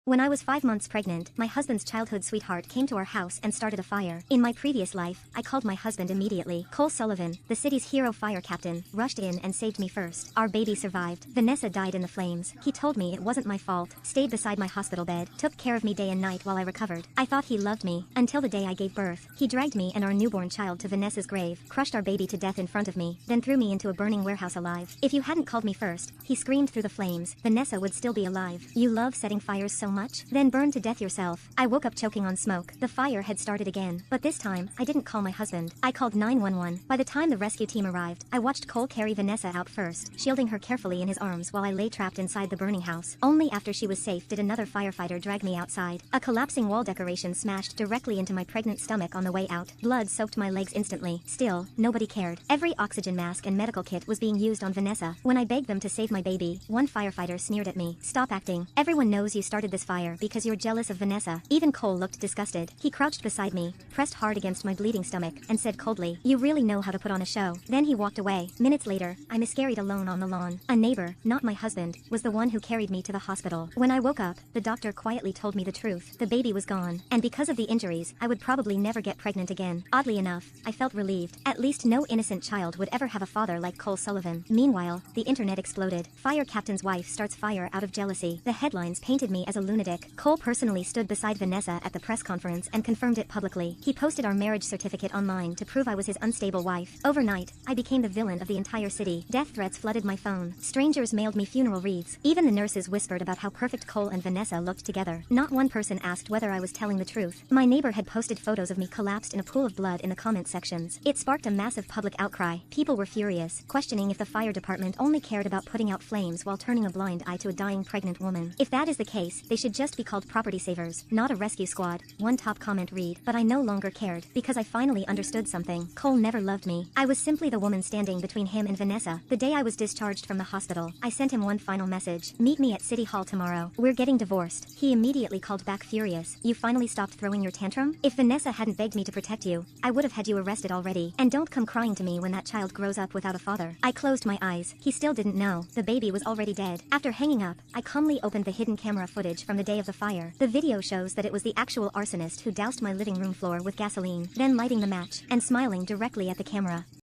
When I was 5 months pregnant, my husband's childhood sweetheart came to our house and started a fire. In my previous life, I called my husband immediately. Cole Sullivan, the city's hero fire captain, rushed in and saved me first. Our baby survived. Vanessa died in the flames. He told me it wasn't my fault, stayed beside my hospital bed, took care of me day and night while I recovered. I thought he loved me, until the day I gave birth. He dragged me and our newborn child to Vanessa's grave, crushed our baby to death in front of me, then threw me into a burning warehouse alive. If you hadn't called me first, he screamed through the flames, Vanessa would still be alive. You love setting fires so much? Then burn to death yourself. I woke up choking on smoke. The fire had started again. But this time, I didn't call my husband. I called 911. By the time the rescue team arrived, I watched Cole carry Vanessa out first, shielding her carefully in his arms while I lay trapped inside the burning house. Only after she was safe did another firefighter drag me outside. A collapsing wall decoration smashed directly into my pregnant stomach on the way out. Blood soaked my legs instantly. Still, nobody cared. Every oxygen mask and medical kit was being used on Vanessa. When I begged them to save my baby, one firefighter sneered at me. Stop acting. Everyone knows you started this fire because you're jealous of Vanessa. Even Cole looked disgusted. He crouched beside me, pressed hard against my bleeding stomach, and said coldly, "You really know how to put on a show." Then he walked away. Minutes later, I miscarried alone on the lawn. A neighbor, not my husband, was the one who carried me to the hospital. When I woke up, the doctor quietly told me the truth. The baby was gone, and because of the injuries, I would probably never get pregnant again. Oddly enough, I felt relieved. At least no innocent child would ever have a father like Cole Sullivan. Meanwhile, the internet exploded. Fire captain's wife starts fire out of jealousy. The headlines painted me as a lunatic. Cole personally stood beside Vanessa at the press conference and confirmed it publicly. He posted our marriage certificate online to prove I was his unstable wife. Overnight, I became the villain of the entire city. Death threats flooded my phone. Strangers mailed me funeral wreaths. Even the nurses whispered about how perfect Cole and Vanessa looked together. Not one person asked whether I was telling the truth. My neighbor had posted photos of me collapsed in a pool of blood in the comment sections. It sparked a massive public outcry. People were furious, questioning if the fire department only cared about putting out flames while turning a blind eye to a dying pregnant woman. If that is the case, they should just be called property savers, not a rescue squad. One top comment read, "But I no longer cared, because I finally understood something. Cole never loved me. I was simply the woman standing between him and Vanessa." The day I was discharged from the hospital, I sent him one final message. "Meet me at City Hall tomorrow. We're getting divorced." He immediately called back furious. "You finally stopped throwing your tantrum? If Vanessa hadn't begged me to protect you, I would have had you arrested already. And don't come crying to me when that child grows up without a father." I closed my eyes. He still didn't know. The baby was already dead. After hanging up, I calmly opened the hidden camera footage from the day of the fire. The video shows that it was the actual arsonist who doused my living room floor with gasoline, then lighting the match, and smiling directly at the camera.